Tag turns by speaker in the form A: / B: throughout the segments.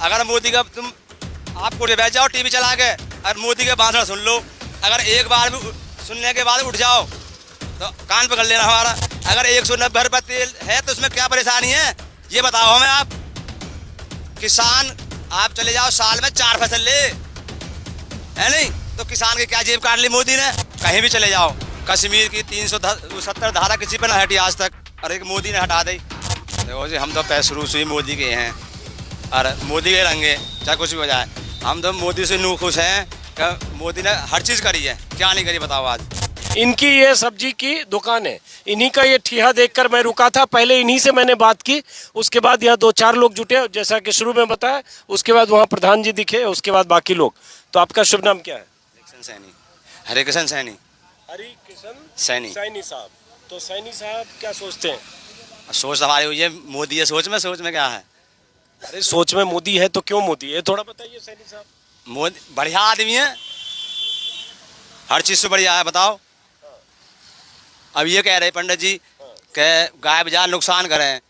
A: अगर मोदी का तुम आप कुर्सी बैठ जाओ टीवी चला के, अगर मोदी के भाषण सुन लो, अगर एक बार भी सुनने के बाद उठ जाओ तो कान पकड़ लेना हमारा। अगर 190 रुपये तेल है तो उसमें क्या परेशानी है ये बताओ हमें आप। किसान आप चले जाओ साल में 4 फसल ले, है नहीं? तो किसान की क्या जेब काट ली मोदी ने? कहीं भी चले जाओ, कश्मीर की 370 धारा किसी पर ना हटी आज तक, और एक मोदी ने हटा दी। देखो जी, हम तो पैसे शुरू से ही मोदी के हैं और मोदी के रंगे, चाहे कुछ भी हो जाए। हम तो मोदी से नू खुश हैं कि मोदी ने हर चीज़ करी है, क्या नहीं करी बताओ आज।
B: इनकी ये सब्जी की दुकान है, इन्हीं का ये ठिया देखकर मैं रुका था। पहले इन्हीं से मैंने बात की, उसके बाद यहाँ 2-4 लोग जुटे, जैसा कि शुरू में बताया। उसके बाद वहाँ प्रधान जी दिखे, उसके बाद बाकी लोग। तो आपका शुभ नाम क्या है?
A: हरे किशन सैनी।
B: हरि किशन
A: सैनी।
B: सैनी साहब। तो सैनी साहब क्या सोचते हैं?
A: सोच हमारी हुई है मोदी है, सोच में क्या है?
B: अरे सोच में मोदी है तो क्यों मोदी है, थोड़ा बताइए सैनी साहब।
A: मोदी बढ़िया आदमी है, हर चीज़ से बढ़िया है। बताओ, अब ये कह रहे पंडित जी कि गाय बाजार नुकसान करें,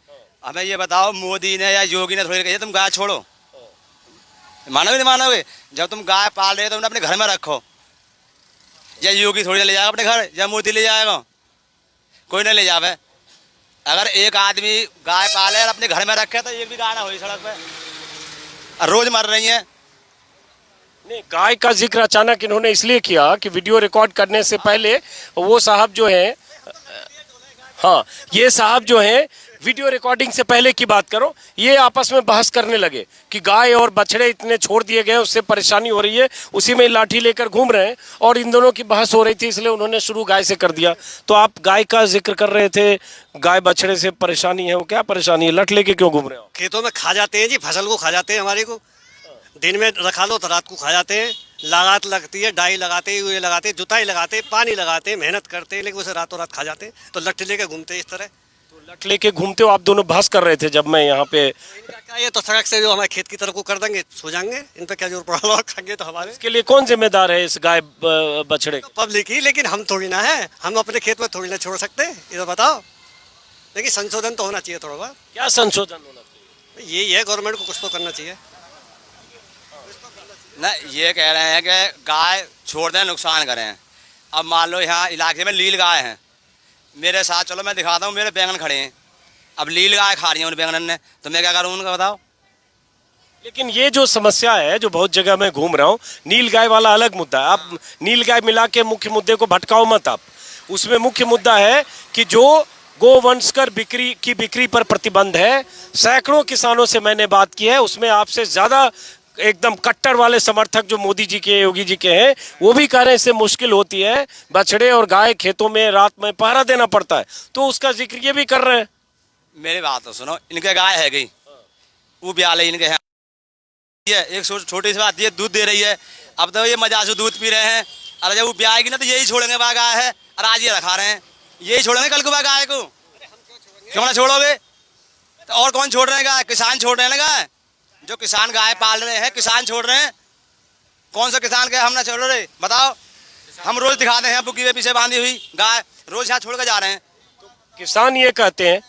A: हमें ये बताओ मोदी ने या योगी ने थोड़ी कही तुम गाय छोड़ो? मानोगे नहीं मानोगे? जब तुम गाय पाल रहे हो तो तुमने अपने घर में रखो। या योगी थोड़ी ना ले जाएगा अपने घर, या मोदी ले जाएगा? कोई नहीं ले जावे। अगर एक आदमी गाय पाले और अपने घर में रखे तो एक भी गाय ना हुई सड़क पे, और रोज मर रही है।
B: नहीं, गाय का जिक्र अचानक इन्होंने इसलिए किया कि वीडियो रिकॉर्ड करने से पहले वो साहब जो हैं, हाँ ये साहब जो हैं, वीडियो रिकॉर्डिंग से पहले की बात करो, ये आपस में बहस करने लगे कि गाय और बछड़े इतने छोड़ दिए गए, उससे परेशानी हो रही है, उसी में लाठी लेकर घूम रहे हैं, और इन दोनों की बहस हो रही थी, इसलिए उन्होंने शुरू गाय से कर दिया। तो आप गाय का जिक्र कर रहे थे, गाय बछड़े से परेशानी है, वो क्या परेशानी है? लठ लेके क्यों घूम रहे हो?
C: खेतों में खा जाते हैं जी, फसल को खा जाते हैं हमारे को। दिन में रखा लो तो रात को खा जाते हैं। लागत लगती है, डाई लगाते हैं, यूरिया लगाते हैं, जुताई लगाते हैं, पानी लगाते हैं, मेहनत करते हैं, लेकिन उसे रातों रात खा जाते हैं। तो लठ लेके घूमते हैं इस तरह।
B: तो लठ लेके घूमते हो आप दोनों, बहस कर रहे थे जब मैं यहाँ पे।
C: क्या ये तो सड़क से जो हमारे खेत की तरफ को कर देंगे, सो जाएंगे, इन पर क्या जोर पड़ा हुआ, खाएंगे तो हमारे।
B: इसके लिए कौन जिम्मेदार है इस गाय बछड़े?
C: पब्लिक ही, लेकिन हम थोड़ी ना है, हम अपने खेत में थोड़ी ना छोड़ सकते, ये तो बताओ। लेकिन संशोधन तो होना चाहिए थोड़ा बहुत।
B: क्या संशोधन होना चाहिए?
C: यही है, गवर्नमेंट को कुछ तो करना चाहिए
A: ना। ये कह रहे हैं कि गाय छोड़ दें, नुकसान करें। अब मान लो यहाँ इलाके में लील गाय हैं, मेरे साथ चलो मैं दिखाता हूँ, मेरे बैंगन खड़े हैं, अब लील गाय खा रही हैं उन बैंगन ने, तो मैं क्या करूँ उनका बताओ?
B: लेकिन ये जो समस्या है, जो बहुत जगह मैं घूम रहा हूँ, नील गाय वाला अलग मुद्दा है। आप नील गाय मिला के मुख्य मुद्दे को भटकाओ मत आप। उसमें मुख्य मुद्दा है कि जो गोवंश कर बिक्री पर प्रतिबंध है। सैकड़ों किसानों से मैंने बात की है, उसमें आपसे ज्यादा एकदम कट्टर वाले समर्थक जो मोदी जी के, योगी जी के हैं, वो भी कह रहे हैं इससे मुश्किल होती है, बछड़े और गाय खेतों में रात में पहरा देना पड़ता है, तो उसका जिक्र ये भी कर रहे हैं।
A: मेरी बात तो सुनो, इनके गाय है गई, वो ब्याले इनके हैं, एक छोटी सी बात, ये दूध दे रही है, अब तो ये मजा से दूध पी रहे हैं। अरे जब वो ब्याएगी ना तो यही छोड़ेंगे, वह गाय है, और आज ये रखा रहे हैं, यही छोड़ेंगे कल को वह गाय को। क्यों ना छोड़ोगे? तो और कौन छोड़ रहे हैं गाय? किसान छोड़ रहे हैं ना गाय, जो किसान गाय पाल रहे हैं, किसान छोड़ रहे हैं। कौन सा किसान के हम ना छोड़ रहे बताओ? हम रोज दिखाते हैं बुकी के पीछे बांधी हुई गाय, रोज यहाँ छोड़ के जा रहे हैं।
B: किसान ये कहते हैं,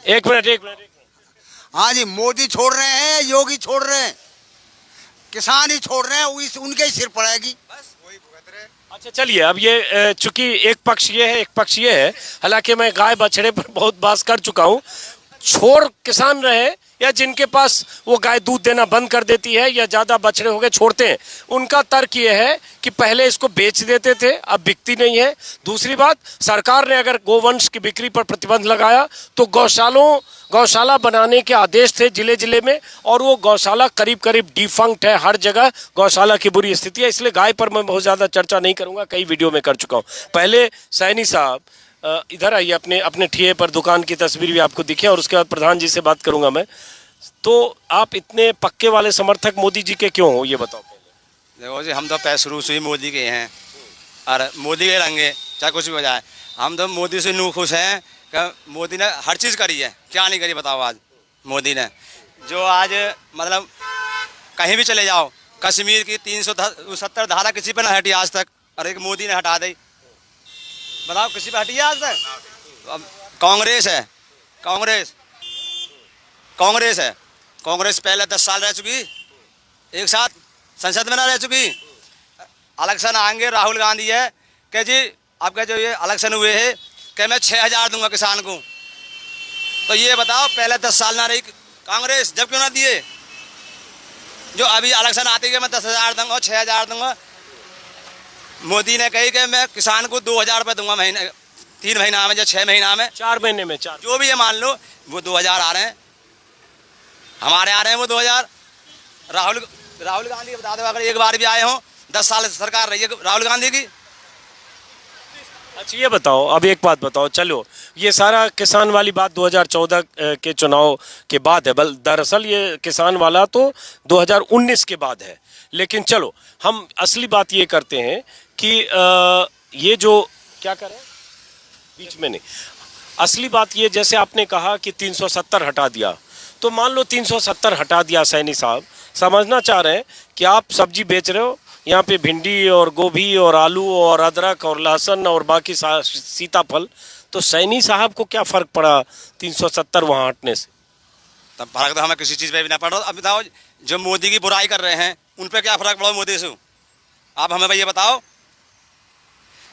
B: एक मिनट।
D: हाँ जी, मोदी छोड़ रहे हैं, योगी छोड़ रहे हैं, किसान ही छोड़ रहे हैं, उनके ही सिर पड़ेगी। बस वही भुगत रहे।
B: अच्छा चलिए, अब ये चूंकि एक पक्ष ये है, एक पक्ष ये है, हालांकि मैं गाय बछड़े पर बहुत बात कर चुका हूँ। छोड़ किसान रहे या जिनके पास वो गाय दूध देना बंद कर देती है या ज्यादा बछड़े हो गए छोड़ते हैं, उनका तर्क ये है कि पहले इसको बेच देते थे, अब बिकती नहीं है। दूसरी बात, सरकार ने अगर गोवंश की बिक्री पर प्रतिबंध लगाया तो गौशाला बनाने के आदेश थे जिले जिले में, और वो गौशाला करीब करीब डिफंक्ट है, हर जगह गौशाला की बुरी स्थिति है। इसलिए गाय पर मैं बहुत ज्यादा चर्चा नहीं करूंगा, कई वीडियो में कर चुका हूँ। पहले सैनी साहब इधर आइए, अपने ठिए पर दुकान की तस्वीर भी आपको दिखे, और उसके बाद प्रधान जी से बात करूंगा मैं। तो आप इतने पक्के वाले समर्थक मोदी जी के क्यों हो, ये बताओ पहले।
A: देखो जी, हम तो पैसे शुरू से ही मोदी के हैं और मोदी के रंगे, चाहे कुछ भी हो जाए। हम तो मोदी से नू खुश हैं कि मोदी ने हर चीज़ करी है, क्या नहीं करी बताओ आज मोदी ने। जो आज मतलब कहीं भी चले जाओ, कश्मीर की 370 धारा किसी पर ना हटी आज तक, और एक मोदी ने हटा दी। बताओ किसी पे हटी है आज तक? अब कांग्रेस है, कांग्रेस है, कांग्रेस पहले 10 साल रह चुकी, एक साथ संसद में ना रह चुकी। इलेक्शन आएंगे, राहुल गांधी है कि जी आपके जो ये इलेक्शन हुए है कि मैं 6,000 दूंगा किसान को। तो ये बताओ पहले 10 साल ना रही कांग्रेस, जब क्यों ना दिए? जो अभी इलेक्शन आते कि मैं 10,000 दूंगा, 6,000 दूंगा। मोदी ने कही कि मैं किसान को 2,000 रुपये दूंगा महीने, 3 महीना में या 6 महीना में,
B: 4 महीने में 4।
A: जो भी है मान लो, वो 2,000 आ रहे हैं, हमारे आ रहे हैं वो 2,000। राहुल गांधी बता दो, अगर एक बार भी आए हों, 10 साल सरकार रही है राहुल गांधी की।
B: अच्छा ये बताओ, अब एक बात बताओ, चलो ये सारा किसान वाली बात 2014 के चुनाव के बाद है, दरअसल ये किसान वाला तो 2019 के बाद है। लेकिन चलो हम असली बात ये करते हैं कि ये जो क्या करें बीच में नहीं, असली बात ये, जैसे आपने कहा कि 370 हटा दिया, तो मान लो 370 हटा दिया, सैनी साहब समझना चाह रहे हैं कि आप सब्जी बेच रहे हो, यहाँ पे भिंडी और गोभी और आलू और अदरक और लहसुन और बाकी सीताफल, तो सैनी साहब को क्या फ़र्क पड़ा 370 वहाँ हटने से?
A: तब फर्क तो हमें किसी चीज़ पे भी ना पड़ रहा। अब बताओ, जो मोदी की बुराई कर रहे हैं उन पे क्या फ़र्क पड़ा मोदी से? आप हमें भाई ये बताओ,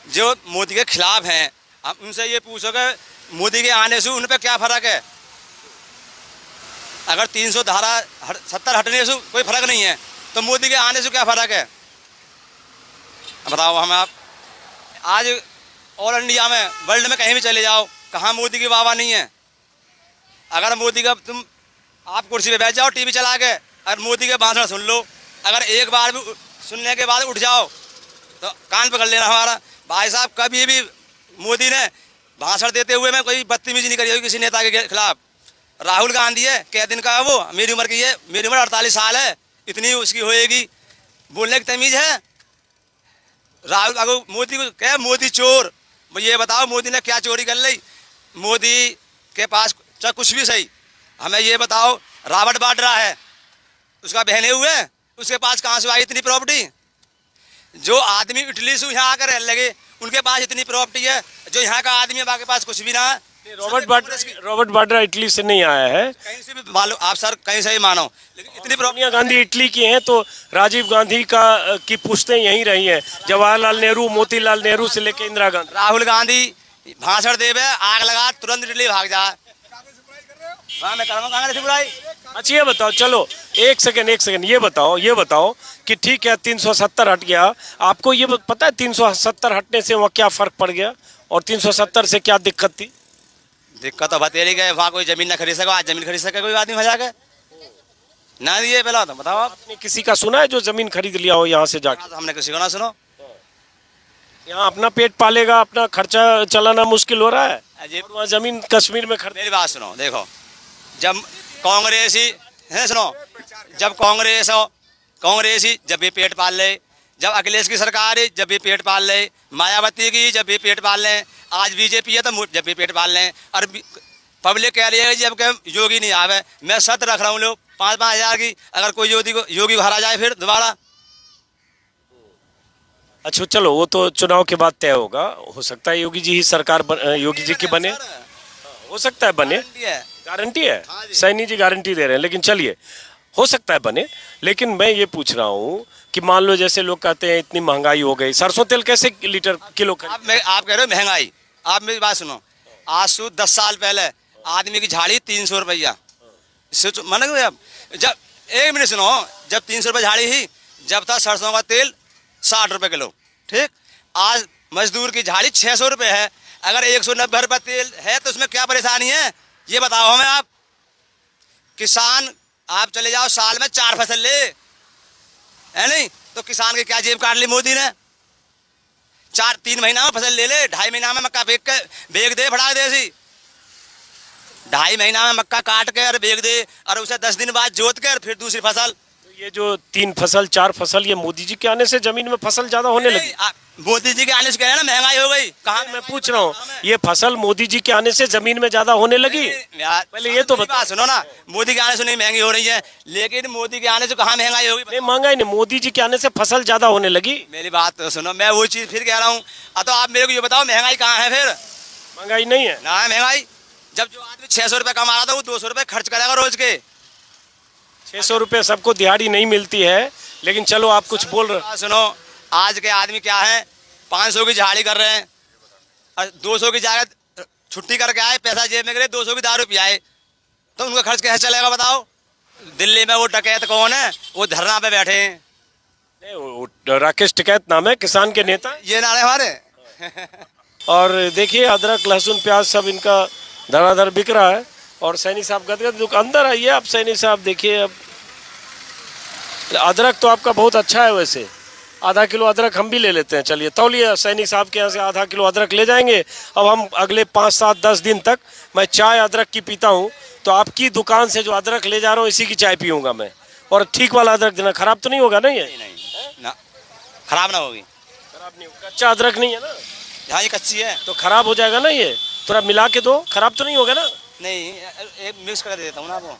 A: जो मोदी के खिलाफ हैं, आप उनसे ये पूछोगे मोदी के आने से उन पे क्या फ़र्क है? अगर 370 हटने से कोई फ़र्क नहीं है, तो मोदी के आने से क्या फ़र्क है? बताओ हमें आप। आज ऑल इंडिया में, वर्ल्ड में कहीं भी चले जाओ, कहाँ मोदी की वाह नहीं है। अगर मोदी का आप कुर्सी पे बैठ जाओ टीवी चला के, अगर मोदी के भाषण सुन लो, अगर एक बार भी सुनने के बाद उठ जाओ तो कान पकड़ लेना हमारा। भाई साहब, कभी भी मोदी ने भाषण देते हुए में कोई बदतमीजी नहीं करी होगी किसी नेता के खिलाफ। राहुल गांधी है, कै दिन का है वो, मेरी उम्र की है, मेरी उम्र 48 साल है, इतनी उसकी होएगी, बोलने की तमीज़ है। राहुल अगर मोदी को क्या, मोदी चोर, ये बताओ मोदी ने क्या चोरी कर ली? मोदी के पास चाहे कुछ भी सही, हमें ये बताओ, रॉबर्ट वाड्रा है, उसका बहने हुए, उसके पास कहाँ से आई इतनी प्रॉपर्टी? जो आदमी इटली से यहाँ आकर रहने लगे, उनके पास इतनी प्रॉपर्टी है, जो यहाँ का आदमी है बाकी पास कुछ भी ना है।
B: रॉबर्ट वाड्रा इटली से नहीं आया है,
A: कहीं से भी मानो आप सर, कहीं से ही मानो, लेकिन इतनी
B: सोनिया गांधी इटली की हैं, तो राजीव गांधी की पुश्तें यहीं रही हैं, जवाहरलाल नेहरू, मोतीलाल नेहरू से लेकर इंदिरा गांधी।
A: राहुल गांधी भाषण देवे, आग लगा, तुरंत इटली भाग जाए। हाँ, मैं करूँगा कांग्रेस की बुराई।
B: अच्छा ये बताओ, चलो एक सेकंड ये बताओ कि ठीक है 370 हट गया, आपको ये पता है 370 हटने से वहाँ क्या फ़र्क पड़ गया और 370 से क्या दिक्कत थी?
A: दिक्कत तो बतेरी गए, वहाँ कोई ज़मीन ना खरीद सके, आज ज़मीन खरीद सके कोई आदमी वहाँ जाके ना दिए। पहला तो बताओ,
B: आपने किसी का सुना है जो ज़मीन खरीद लिया हो यहाँ से जाके?
A: हमने किसी को ना सुनो।
B: यहाँ अपना पेट पालेगा, अपना खर्चा चलाना मुश्किल हो रहा है,
A: अजीब।
B: और वहाँ ज़मीन कश्मीर में खरीद।
A: मेरी बात सुनो, देखो, जब कांग्रेसी है, सुनो, जब कांग्रेसी जब भी पेट पाल ले, जब अखिलेश की सरकार है जब भी पेट पाल ले, मायावती की जब भी पेट पाल लें, आज बीजेपी है तो जब भी पेट पाल लें, और पब्लिक कह रही है जब के योगी नहीं आवे। मैं सत रख रहा हूँ लोग 5-5 हज़ार की, अगर कोई योगी हरा जाए फिर दोबारा।
B: अच्छा चलो, वो तो चुनाव के बाद तय होगा, हो सकता है योगी जी ही सरकार योगी जी की बने, हो सकता है बने, गारंटी है, सैनी जी गारंटी दे रहे हैं, लेकिन चलिए हो सकता है बने। लेकिन मैं ये पूछ रहा हूँ कि मान लो जैसे लोग कहते हैं इतनी महंगाई हो गई, सरसों तेल कैसे लीटर किलो?
A: आप कह रहे हो महंगाई, आप मेरी बात सुनो, आज से 10 साल पहले आदमी की झाड़ी 300 रुपया, मन जब, एक मिनट सुनो, जब 300 रुपये झाड़ी ही, जब था सरसों का तेल 60 रुपये किलो, ठीक। आज मजदूर की झाड़ी 600 रुपये है, अगर 190 रुपये तेल है तो उसमें क्या परेशानी है ये बताओ हमें आप। किसान, आप चले जाओ साल में 4 फसल ले, है नहीं, तो किसान की क्या जेब काट ली मोदी ने? 3 महीना में फसल ले ले, 2.5 महीना में मक्का बेच दे, फड़ा दे सी, 2.5 महीना में मक्का काट के और बेच दे, और उसे 10 दिन बाद जोत के और फिर दूसरी फसल।
B: ये जो 3 फसल 4 फसल, ये मोदी जी के आने से जमीन में फसल ज्यादा होने लगी?
A: मोदी जी के आने से कह रहे हैं ना महंगाई हो गई। कहाँ?
B: मैं पूछ रहा हूँ, ये फसल मोदी जी के आने से जमीन में ज्यादा होने लगी? पहले ये तो
A: बात सुनो ना, मोदी के आने से नहीं महंगी हो रही है, लेकिन मोदी के आने से कहाँ महंगाई होगी?
B: नहीं महंगाई नहीं, मोदी जी के आने से फसल ज्यादा होने लगी।
A: मेरी बात तो सुनो, मैं वो चीज फिर कह रहा हूँ। तो आप मेरे को ये बताओ महंगाई कहाँ है? फिर
B: महंगाई नहीं है
A: ना है महंगाई। जब जो आदमी 600 रुपये कमा रहा था वो 200 रुपये खर्च करेगा रोज के,
B: 600 रुपये सबको दिहाड़ी नहीं मिलती है, लेकिन चलो आप कुछ बोल रहे हो।
A: सुनो, आज के आदमी क्या है, 500 की झाड़ी कर रहे हैं और 200 की जगह छुट्टी करके आए, पैसा जेब में गिरे, 200 की दारू पियाए, तो उनका खर्च कैसे चलेगा बताओ। दिल्ली में वो डकैत कौन है, वो धरना पे बैठे हैं।
B: नहीं, वो राकेश टिकैत नाम है, किसान के नेता।
A: ये नारे हमारे
B: और देखिए अदरक लहसुन प्याज सब इनका धड़ाधड़ बिक रहा है। और सैनी साहब गदगद दुकान, अंदर आइए आप सैनी साहब, देखिए अब अदरक तो आपका बहुत अच्छा है वैसे। आधा किलो अदरक हम भी ले लेते हैं, चलिए तौलिए सैनी साहब के यहाँ से आधा किलो अदरक ले जाएंगे। अब हम अगले 5, 7, 10 दिन तक मैं चाय अदरक की पीता हूँ, तो आपकी दुकान से जो अदरक ले जा रहा हूँ इसी की चाय पीऊँगा मैं। और ठीक वाला अदरक देना, खराब तो नहीं होगा ना? ये
A: नहीं ना, खराब ना होगी।
B: खराब नहीं होगा, कच्चा अदरक नहीं है ना?
A: हाँ ये कच्ची है।
B: तो खराब हो जाएगा ना, ये थोड़ा मिला के दो, खराब तो नहीं होगा ना?
A: नहीं, एक मिक्स कर देता हूँ ना आपको।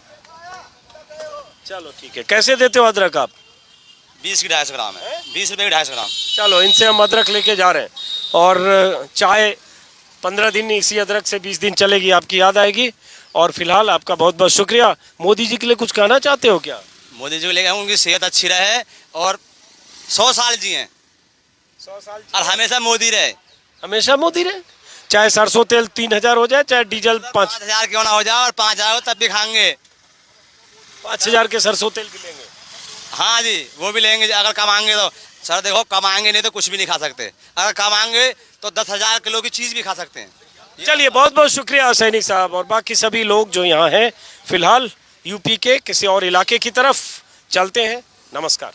B: चलो ठीक है। कैसे देते हो अदरक आप?
A: 20 की 250 ग्राम है, 20 रुपये की 250 ग्राम।
B: चलो इनसे हम अदरक लेके जा रहे हैं। और चाय 15 दिन इसी अदरक से 20 दिन चलेगी, आपकी याद आएगी। और फिलहाल आपका बहुत बहुत शुक्रिया। मोदी जी के लिए कुछ कहना चाहते हो क्या?
A: मोदी जी को लेकर उनकी सेहत अच्छी रहे और 100 साल जिए
B: 100 साल
A: और हमेशा मोदी रहे।
B: हमेशा मोदी रहे, चाहे सरसों तेल 3000 हो जाए, चाहे डीजल
A: 5,000 क्यों ना हो जाए, और 5,000 हो तब भी खाएंगे।
B: 5000 के सरसों तेल भी लेंगे।
A: हाँ जी, वो भी लेंगे अगर कमाएंगे तो। सर देखो, कमाएंगे नहीं तो कुछ भी नहीं खा सकते, अगर कमाएंगे तो 10,000 किलो की चीज़ भी खा सकते हैं।
B: चलिए बहुत बहुत शुक्रिया सैनिक साहब और बाकी सभी लोग जो यहाँ हैं। फिलहाल यूपी के किसी और इलाके की तरफ चलते हैं। नमस्कार।